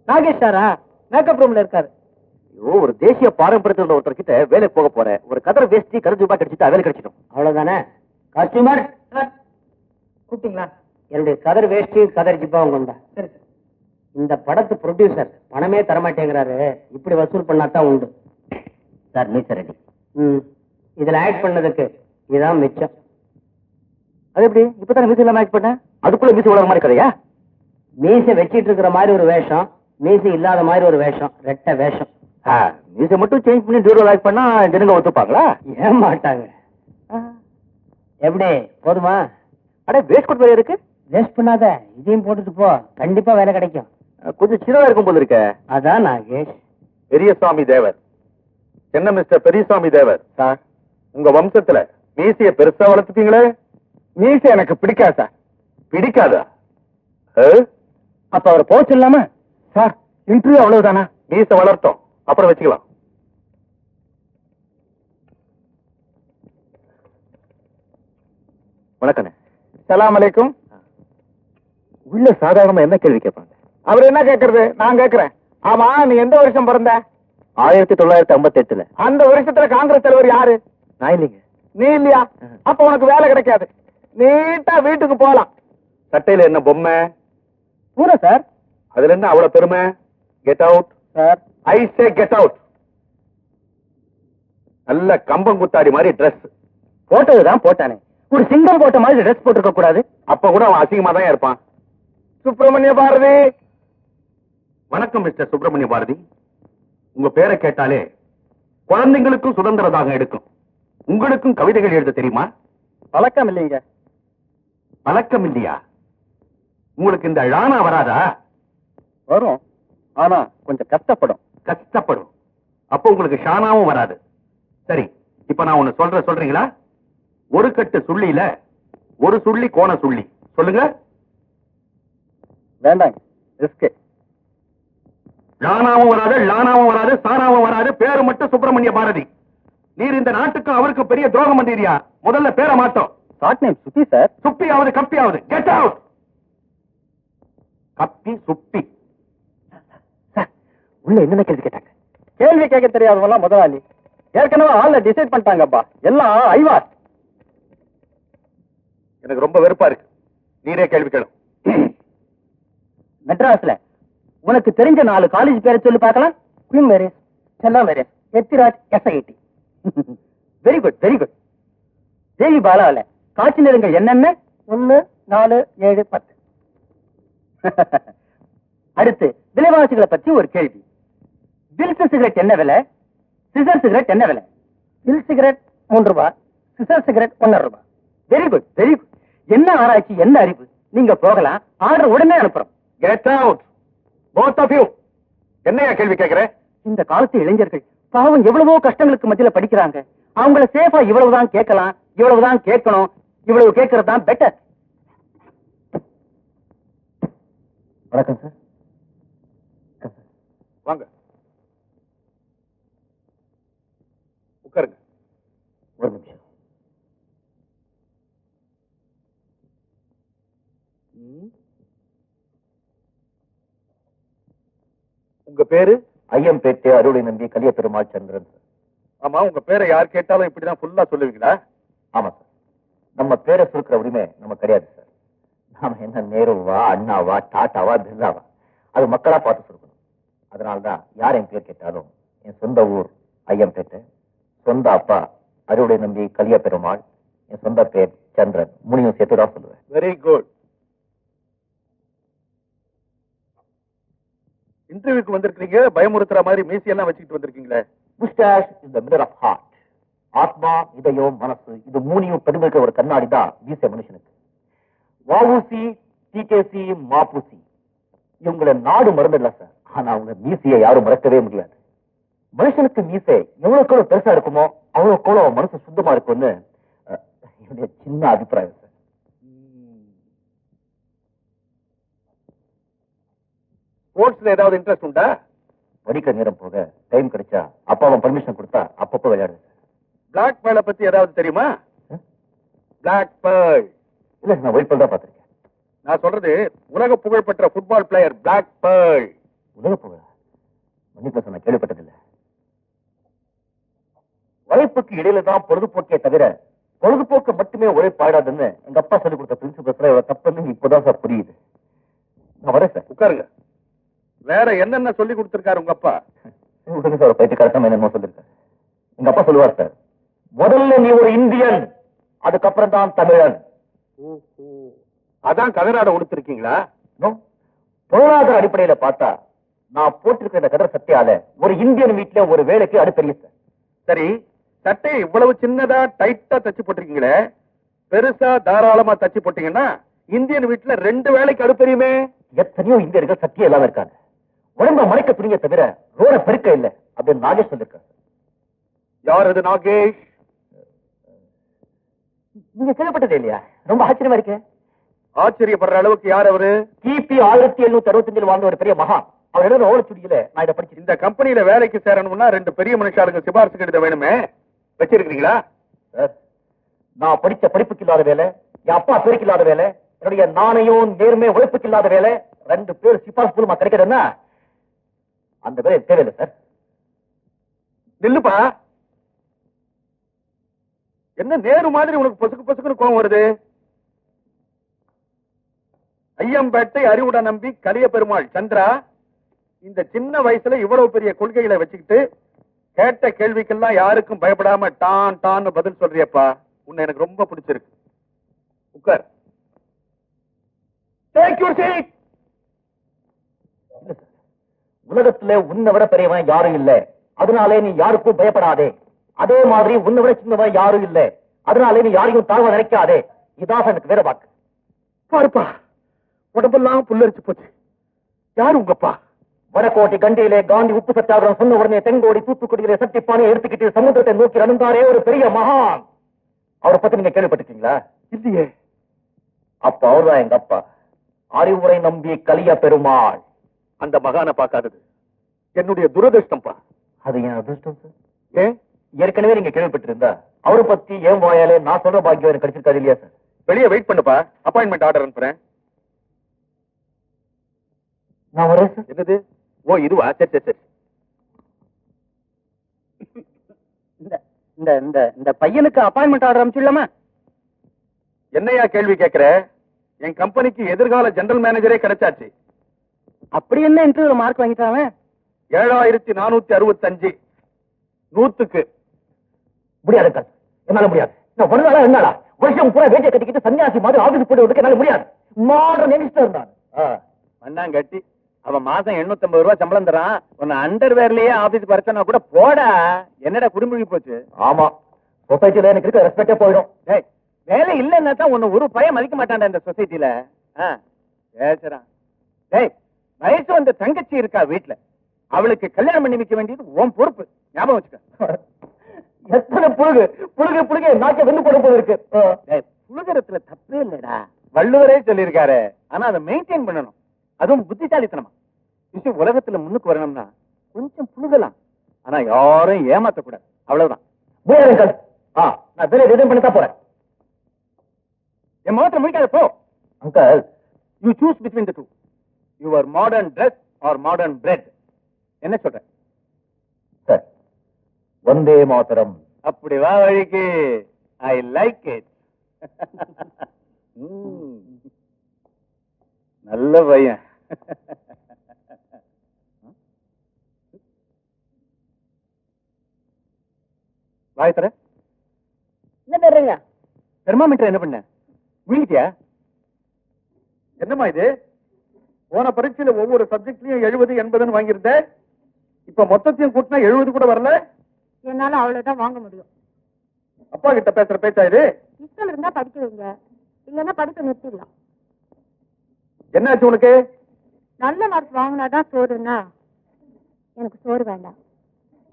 நாகேஷ் சாரா makeup ரூம்ல இருக்காரு. ஒரு தேசிய பாரம்பரியத்தில் ஒருத்தர் கிட்ட வேலைக்கு போக போறேன். ஒரு கதர் வேஷ்டி கருஞ்சு ரூபாய் கிடைச்சிட்டா வேலை கிடைச்சிடும். அவ்வளவுதானே? கஸ்டமர் கூப்பிட்டீங்களா? என்னுடைய கதர் வேஷ்டி கதர் ஜிப்பாவும் கொண்டா. சரி. இந்த படத்து ப்ரொடியூசர் பணமே தரமாட்டேங்கிறாரு. இப்படி வசூல் பண்ணாதான் உண்டு. சார் மீச ரெடி. இதுல ஆக்ட் பண்ணதுக்கு இதுதான் மிச்சம். அது எப்படி இப்பதானே மீச இல்லாம ஆக்ட் பண்ண? அதுக்குள்ள மீச உலக மாதிரி கதையா? மீசை வச்சிட்டு இருக்கிற மாதிரி ஒரு வேஷம், மீசை இல்லாத மாதிரி ஒரு வேஷம், ரெட்ட வேஷம். மீசை மட்டும் சேஞ்ச் பண்ணி டியூரல் ஆக்ட் பண்ணா ஜனங்க ஒத்துப்பாங்களா? ஏன் மாட்டாங்க. எப்படி போதுமா? அட வேஸ்ட் கோட் வேற இருக்கு. வேஸ்ட் பண்ணாத, இதையும் போட்டுட்டு போ, கண்டிப்பா வேலை கிடைக்கும். கொஞ்சம் சின்னதா இருக்கும் போல இருக்க. அதான் நாகேஷ். பெரியசாமி தேவர். என்ன மிஸ்டர் பெரியசாமி தேவர் சார், உங்க வம்சத்துல மீசைய பெருசா வளர்த்துட்டீங்களே. மீசை எனக்கு பிடிக்காது சார். பிடிக்காதா? அப்ப அவர் போச்சு இல்லாம சார் இன்டர்வியூ அவ்வளவுதானா? மீசை வளர்த்தோம், அப்புறம் வச்சுக்கலாம். வணக்கம். சலாம் அலைக்கும். உள்ள சாதாரணமா என்ன கேள்வி கேட்பாங்க? அவர் என்ன கேக்குறது, நான் கேக்குறேன். ஆமா, நீ எந்த வருஷம் பிறந்த? 1958. அந்த வருஷத்துல காங்கிரஸ் தலைவர் யாரு? நான் இல்லைங்க. நீ இல்லையா? அப்ப உனக்கு வேலை கிடைக்காது. நீட்டா வீட்டுக்கு போலாம். சட்டையில என்ன பொம்மை? பூரா சார். அதுல என்ன அவ்வளவு பெருமை? Get out sir. I say get out. நல்ல கம்பம் குத்தாடி மாதிரி டிரெஸ் போட்டதுதான் போட்டானே. ஒரு சிங்கம் போட்ட மாதிரி ட்ரெஸ் போட்டிருக்க கூடாது. அப்ப கூட அவன் அசிங்கமா தான் இருப்பான். சுப்பிரமணிய பாரதி. வணக்கம் மிஸ்டர் சுப்பிரமணிய பாரதி. உங்க பேரை கேட்டாலே குழந்தைங்களுக்கும் சுதந்திர தாகம் எடுக்கும். உங்களுக்கும் கவிதைகள் எழுத தெரியுமா? பழக்கம் இல்லைங்க. பழக்கம் இல்லையா? உங்களுக்கு இந்த ழானா வராதா? வரும், ஆனா கொஞ்சம் கஷ்டப்படும். கஷ்டப்படும். அப்ப உங்களுக்கு ஷானாவும் வராது. சரி, இப்ப நான் ஒண்ணு சொல்றீங்களா? ஒரு கட்டு சுள்ளியில ஒரு சுள்ளி கோண சுள்ளி சொல்லுங்க. வேண்டாங்க, ரிஸ்க். லானாவும் வராது, லானாவும் வராது, சானாவும் வராது. பேரு மட்டும் சுப்பிரமணிய பாரதி. நீர் இந்த நாட்டுக்கும் அவருக்கு பெரிய துரோகம் பண்றீரியா? முதல்ல பேரை மாட்டோம். ஷார்ட் நேம் சுத்தி சார். சுப்பியாவது கப்பியாவது. Get out. கப்பி சுப்பி. உள்ள என்னென்ன கேள்வி கேட்டாங்க? கேள்வி கேட்க தெரியாதவங்க முதலாளி. ஏற்கனவே ஆள்ல டிசைட் பண்ணிட்டாங்கப்பா. எல்லாம் ஐவார். எனக்கு ரொம்ப வெறுப்பா இருக்கு. நீரே கேள்வி கேளும். மெட்ராஸ்ல உனக்கு தெரிஞ்ச 4 காலேஜ் பேரை சொல்லி பார்க்கலாம். குயின் மேரேஜ், செல்லா marriage, Ethiraj, SIT. Very good, very good. Devi பாலாவில காட்சி நேரங்கள் என்னென்ன? 1, 4, 7, 10. அடுத்து விலைவாசிகளை பற்றி ஒரு கேள்வி. பில்ஸ் சிகரெட் என்ன விலை? சிசர் சிகரெட் என்ன விலை? பில் சிகரெட் 3 ரூபாய், சிசர் சிகரெட் 1.5 ரூபாய். Very good, very good. என்ன ஆராய்ச்சி, என்ன அறிவு. நீங்க போகலாம், ஆர்டர் உடனே அனுப்புறோம். Get out both of you. என்னையா கேள்வி கேட்கிற? இந்த காலத்து இளைஞர்கள் பாவம் எவ்வளவோ கஷ்டங்களுக்கு மத்தியில படிக்கிறாங்க. அவங்கள சேஃபா இவ்வளவுதான் கேட்கலாம், இவ்வளவுதான் கேட்கணும், இவ்வளவு கேட்கறது தான் பெட்டர். வணக்கம் சார். வாங்க உட்காருங்க. ஒரு நிமிஷம். உங்க பேரு? ஐயம்பேட்டை அருளை நம்பி கலிய பெருமாள் சந்திரன் சார். ஆமா, உங்க பேரை யார் கேட்டாலும் இப்படிதான் ஃபுல்லா சொல்லுவீங்களா? ஆமா சார். நம்ம பேரை சுருக்கிற உரிமை நமக்கு கிடையாது சார். நாம என்ன நேருவா, அண்ணாவா, டாட்டாவா, பிர்லாவா, அது மக்களா பார்த்து சுருக்கணும். அதனால்தான் யார் என் பேர் கேட்டாலும் என் சொந்த ஊர் ஐயம்பேட்டை, சொந்த அப்பா அருளை நம்பி கலிய பெருமாள், என் சொந்த பேர் சந்திரன், முனியும் சேர்த்துதான் சொல்லுவேன். Very good. இன்டர்வியூக்கு வந்திருக்கீங்க, பயமுறுத்துற மாதிரி மீசியெல்லாம் வச்சுக்கிட்டு வந்திருக்கீங்களே. Moustache is the mirror of heart. ஆத்மா, இதயம், மனசு இது மூணையும் பிரதிபலிக்கிற ஒரு கண்ணாடி தான் மீசை மனுஷனுக்கு. வஉசி, டிகேசி, மாபுசி இவங்களை நாடு மறந்துடல சார். ஆனா அவங்க மீசையை யாரும் மறக்கவே முடியாது. மனுஷனுக்கு மீசை எவ்வளவுக்கு எவ்வளவு பெருசா இருக்குமோ அவ்வளவுக்கு எவ்வளவு மனசு சுத்தமா இருக்கும்னு என்னுடைய சின்ன அபிப்பிராயம் சார். ஸ்போர்ட்ஸ்ல ஏதாவது இன்ட்ரெஸ்ட் உண்டா? படிக்கிற நேரம் போக டைம் கிடைச்சா அப்பாவும் பர்மிஷன் கொடுத்தா அப்பப்போ விளையாடுவேன் சார். பிளாக் பேர்ல பத்தி ஏதாவது தெரியுமா? பிளாக் பேர்ல் இல்ல, நான் ஒயிட் பேர்ல் தான் பார்த்திருக்கேன். நான் சொல்றது உலக புகழ்பெற்ற ஃபுட்பால் பிளேயர் பிளாக் பேர்ல். உலக புகழா? மன்னிப்பு சொன்ன கேள்விப்பட்டதில்லை. உழைப்புக்கு இடையில தான் பொழுதுபோக்கே தவிர பொழுதுபோக்கு மட்டுமே உழைப்பாடாதுன்னு எங்க அப்பா சொல்லிக் கொடுத்த பிரின்சிபல் தப்புன்னு இப்போதான் சார் புரியுது. நான் வரேன் சார். உட்காருங்க. வேற என்னென்ன சொல்லி கொடுத்திருக்காரு உங்க அப்பா? விடுங்க சார், பைத்தியக்காரத்தம் என்னமோ சொல்லிருக்காரு. எங்க அப்பா சொல்லுவார் சார், முதல்ல நீ ஒரு இந்தியன், அதுக்கப்புறம் தான் தமிழன். அதான் கதராட உடுத்திருக்கீங்களா? பொருளாதார அடிப்படையில பார்த்தா நான் போட்டிருக்கிற இந்த கதர் சட்டையால ஒரு இந்தியன் வீட்டுல ஒரு வேலைக்கு அடுப்பெரிய சார். சரி, சட்டை இவ்வளவு சின்னதா டைட்டா தச்சு போட்டிருக்கீங்களே, பெருசா தாராளமா தச்சு போட்டீங்கன்னா இந்தியன் வீட்டுல 2 வேலைக்கு அடுப்பெரியுமே. எத்தனையோ இந்தியர்கள் சத்தியம் இல்லாம இருக்காங்க. உடம்ப மறைக்க துணிய தவிர ரோட பெருக்க இல்ல அப்படின்னு நாகேஷ் சொல்லிருக்காரு. யார் அது நாகேஷ்? நீங்க கேள்விப்பட்டதே இல்லையா? ரொம்ப ஆச்சரியமா இருக்கு. ஆச்சரியப்படுற அளவுக்கு யார் அவரு? கிபி 1765 வாழ்ந்த ஒரு பெரிய மகான். அவர் எழுதுற ஓலச்சுடியில நான் இதை படிச்சு. இந்த கம்பெனியில வேலைக்கு சேரணும்னா 2 பெரிய மனுஷாளுக்கு சிபாரிசு கடிதம் வேணுமே, வச்சிருக்கீங்களா? நான் படிச்ச படிப்புக்கு இல்லாத வேலை, என் அப்பா பேருக்கு இல்லாத வேலை, என்னுடைய நாணயம் நேர்மை உழைப்புக்கு இல்லாத வேலை, 2 பேர் சிபாரிசு மூலமா கிடைக்கிறதுன்னா அந்த வேலை தேவையில்லை சார். நில்லுப்பா. என்ன நேரு மாதிரி உனக்கு பொசுக்கு பொசுக்குன்னு கோவம் வருது? ஐயம்பேட்டை அறிவுட நம்பி கலிய பெருமாள் சந்திரா, இந்த சின்ன வயசுல இவ்வளவு பெரிய கொள்கைகளை வச்சுக்கிட்டு கேட்ட கேள்விக்கெல்லாம் யாருக்கும் பயப்படாம டான் டான்னு பதில் சொல்றியப்பா. உன்னை எனக்கு ரொம்ப பிடிச்சிருக்கு. உட்கார். Take your seat. உலகத்துல உன்னை விட பெரியவன் யாரும் இல்ல, அதனாலே நீ யாருக்கும் பயப்படாதே. அதே மாதிரி உன்னை விட சின்னவன் யாரும் இல்ல, அதனாலே நீ யாரையும் தாழ்வ நினைக்காதே. இதாக எனக்கு வேற வாக்கு. பாருப்பா, உடம்பெல்லாம் புல்லரிச்சு போச்சு. யாரு உங்கப்பா? வடக்கோட்டை கண்டியிலே காந்தி உப்பு சத்தியாகிரகம் சொன்ன உடனே தென்கோடி தூத்துக்குடியிலே சட்டிப்பானையை எடுத்துக்கிட்டு சமுத்திரத்தை நோக்கி நடந்தாரே ஒரு பெரிய மகான். அவரை பத்தி நீங்க கேள்விப்பட்டிருக்கீங்களா? இல்லையே. அப்ப அவர்தான் எங்க அப்பா, அறிவுரை நம்பி கலிய பெருமாள். அந்த மகானை பார்க்காதது என்னுடைய துரதிருஷ்டம்பா. அது என் அதிர்ஷ்டம் சார். ஏன்? ஏற்கனவே நீங்க கேள்விப்பட்டிருந்தா அவரை பத்தி ஏன் வாயாலே நான் சொல்ற பாக்கியம் எனக்கு கிடைச்சிருக்காது இல்லையா சார்? வெளியே வெயிட் பண்ணுப்பா, அப்பாயின்மெண்ட் ஆர்டர் அனுப்புறேன். நான் வரேன் சார். என்னது? ஓ இதுவா? சரி சரி சரி. இந்த பையனுக்கு அப்பாயின்மெண்ட் ஆர்டர் அனுப்பிச்சுடலாமா? என்னையா கேள்வி கேட்கிற? என் கம்பெனிக்கு எதிர்கால ஜெனரல் மேனேஜரே கிடைச்சாச்சு. அப்படி என்ன இன்டர்வியூல மார்க் வாங்கிட்டாங்க? 7465 100க்கு. முடியாது சார், என்னால முடியாது. நான் ஒரு நாளா என்னால வருஷம் பூரா வேட்டியை கட்டிக்கிட்டு சன்னியாசி மாதிரி ஆபீஸ் போட்டு என்னால முடியாது. மாடர்ன் யங்ஸ்டர் நான். மண்ணாங்கட்டி அவன் மாசம் 850 ரூபாய் சம்பளம் தரான். உன்னை அண்டர்வேர்லயே ஆபீஸ் பறச்சனா கூட போடா. என்னடா குடும்பி போச்சு? ஆமா, சொசைட்டில எனக்கு இருக்க ரெஸ்பெக்டே போயிடும். வேலை இல்லன்னா தான் உன்னை ஒரு பையன் மதிக்க மாட்டான்டா இந்த சொசைட்டில. பேசுறான். டேய், வயசு வந்த தங்கச்சி இருக்கா வீட்டுல, அவளுக்கு கல்யாணம் பண்ணி வைக்க வேண்டியது உன் பொறுப்பு. ஞாபகம் வச்சுக்க. எத்தனை புழுகு புழுகு புழுகு நாக்க வெந்து போட போது இருக்கு. புழுகிறதுல தப்பே இல்லடா, வள்ளுவரே சொல்லியிருக்காரு. ஆனா அதை மெயின்டைன் பண்ணணும், அதுவும் புத்திசாலித்தனமா. விஷயம் உலகத்துல முன்னுக்கு வரணும்னா கொஞ்சம் புழுகலாம், ஆனா யாரும் ஏமாத்த கூடாது. அவ்வளவுதான். முடியாது. நான் வேலையை ரிசைன் பண்ணி தான் போறேன். என் முகத்துல முடிக்காத போ. Uncle, you choose between the two, your modern dress or modern bread. என்ன சொல்ற? சார், வந்தே மாதரம். அப்படி வா வழிக்கு. I like it. நல்ல பையன். வாய் தர. என்ன தர்றீங்க? தெர்மாமீட்டர் என்ன பண்ண? விழுங்கிட்டியா? என்னம்மா இது? போன பரீட்சையில ஒவ்வொரு சப்ஜெக்ட்லயும் 70 80 வாங்கியிருந்த, இப்ப மொத்தத்தையும் கூட்டினா 70 கூட வரல. என்னால அவ்வளவுதான் வாங்க முடியும். அப்பா கிட்ட பேசுற பேச்சா இது? இஷ்டம் இருந்தா படிக்க வைங்க, இல்லன்னா படிக்க நிறுத்திடலாம். என்னாச்சு உனக்கு? நல்ல மார்க் வாங்கினாதான் சோறுன்னா எனக்கு சோறு வேண்டாம்.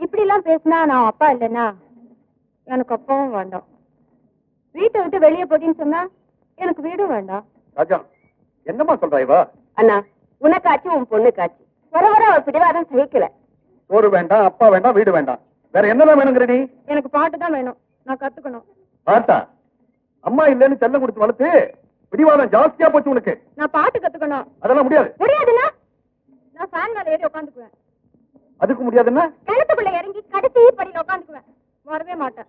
இப்படி எல்லாம் பேசினா நான் அப்பா இல்லைன்னா எனக்கு அப்பாவும் வேண்டாம். வீட்டை விட்டு வெளியே போட்டின்னு சொன்னா எனக்கு வீடும் வேண்டாம். ராஜா, என்னம்மா சொல்றா இவா? அண்ணா, உனக்காச்சு உன் பொண்ணுக்காச்சு வர வர அவள் பிடிவாதம் சகிக்கல. சோறு வேண்டாம், அப்பா வேண்டாம், வீடு வேண்டாம், வேற என்னதான் வேணுங்கிற நீ? எனக்கு பாட்டு தான் வேணும், நான் கத்துக்கணும். பாட்டா? அம்மா இல்லன்னு செல்லம் கொடுத்து வளர்த்து பிடிவாதம் ஜாஸ்தியா போச்சு உனக்கு. நான் பாட்டு கத்துக்கணும். அதெல்லாம் முடியாது. முடியாதுண்ணா. நான் ஃபேன் மேல ஏறி உட்காந்துக்குவேன். அதுக்கு முடியாதுன்னா? கிணத்துக்குள்ள இறங்கி கடைசி படியில உட்காந்துக்குவேன். வரவே மாட்டேன்.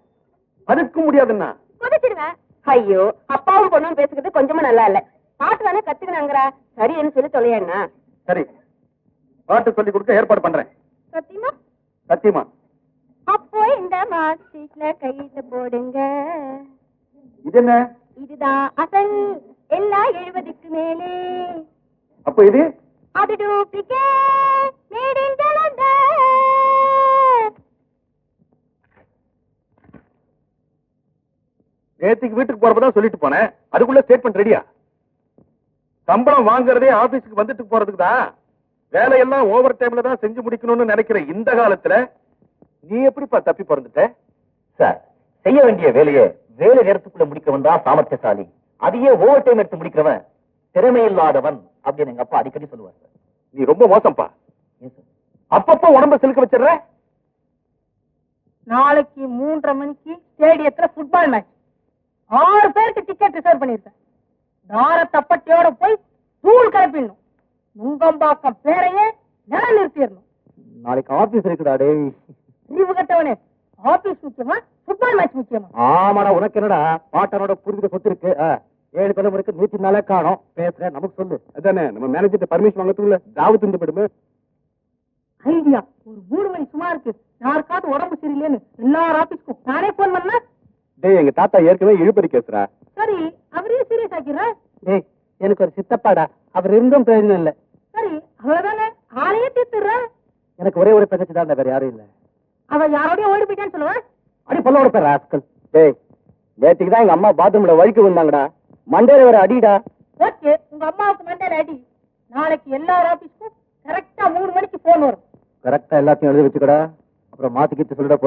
அதுக்கு முடியாதுன்னா? குதிச்சிடுவேன். ஐயோ, அப்பாவும் பொண்ணும் பேசுறது கொஞ்சமா நல்லா இல்ல. பாட்டு வேணா கத்துக்கணுங்கிறா. சரின்னு சொல்லி தொலையண்ணா. சரி, பாட்டு சொல்லி கொடுக்க ஏற்பாடு பண்றேன். சத்தியமா? சத்தியமா. அப்போ இந்த மார்க் ஷீட்ல கையெழுத்து போடுங்க. இது என்ன? இதுதான் அசல், எல்லா 70க்கு மேலே. அப்போ இது? அது டூப்ளிகேட், மேட் இன் ஜலந்தர். நேத்துக்கு வீட்டுக்கு போறப்பதான் சொல்லிட்டு போனேன். அதுக்குள்ள ஸ்டேட்மெண்ட் ரெடியா? சம்பளம் வாங்குறதே ஆபீஸ்க்கு வந்துட்டு போறதுக்கு தான். வேலையெல்லாம் ஓவர் டைம்ல தான் செஞ்சு முடிக்கணும்னு நினைக்கிற இந்த காலத்துல நீ எப்படிப்பா தப்பி பிறந்துட்ட? சார், செய்ய வேண்டிய வேலையை வேலை நேரத்துக்குள்ள முடிக்கிறவன் தான் சாமர்த்தியசாலி. அதையே ஓவர் டைம் எடுத்து முடிக்கிறவன் திறமையில்லாதவன் அப்படின்னு எங்க அப்பா அடிக்கடி சொல்லுவார் சார். நீ ரொம்ப மோசம்ப்பா. ஏன் சார்? அப்பப்போ உடம்ப சிலுக்க வச்சிடுற. நாளைக்கு 3:30 மணிக்கு ஸ்டேடியத்துல ஃபுட்பால் மேட்ச். 6 பேருக்கு டிக்கெட் ரிசர்வ் பண்ணிருக்கேன். தார தப்பட்டியோட போய் தூள் கிளப்பிடணும். நுங்கம்பாக்கம் பேரையே நில நிறுத்திடணும். நாளைக்கு ஆபீஸ் இருக்குடா டேய். லீவு கட்டவனே, ஆபீஸ் முக்கியமா ஃபுட்பால் மேட்ச் முக்கியமா? ஆமாடா, உனக்கு என்னடா பாட்டனோட புரிஞ்ச சொத்து இருக்கு. 7 தலைமுறைக்கு 104 காணோம். பேசுற நமக்கு சொல்லு. அதானே நம்ம மேனேஜர் பர்மிஷன் வாங்கறதுக்குள்ள தாவத்து இருந்து போயிடுமே. ஐடியா, ஒரு 3 மணி சும்மா இருக்கு. யாருக்காவது உடம்பு சரியில்லைன்னு எல்லார் ஆபீஸ்க்கும் நானே போன் பண்ணா. டேய், எங்க தாத்தா ஏற்கனவே இழுபறி கேசுறா. சரி, அவரே சீரியஸ் ஆக்கிறேன். டேய், எனக்கு ஒரு சித்தப்பாடா, அவர் இருந்தும் பிரயோஜனம் இல்ல. சரி, அவ்வளவுதானே, ஆளையே தீர்த்துடுறேன். எனக்கு ஒரே ஒரு தங்கச்சி தான், வேற யாரும் இல்ல. அவ யாரோடய ஓடி போயிட்டான்னு சொல்லுவேன். அடி பொண்ணோட பேர் ராஸ்கல். டேய், நேற்றுக்கு தான் எங்க அம்மா பாத்ரூம்ல வழிக்கு வந்தாங்கடா. மண்டையில வேற அடிடா. ஓகே, உங்க அம்மாவுக்கு மண்டையில அடி. நாளைக்கு எல்லார் ஆபீஸ்க்கும் கரெக்டா 3 மணிக்கு போன் வரும். கரெக்டா எல்லாத்தையும் எழுதி வச்சுக்கடா. அப்புறம் மாத்திக்கிட்டு சொல்லிட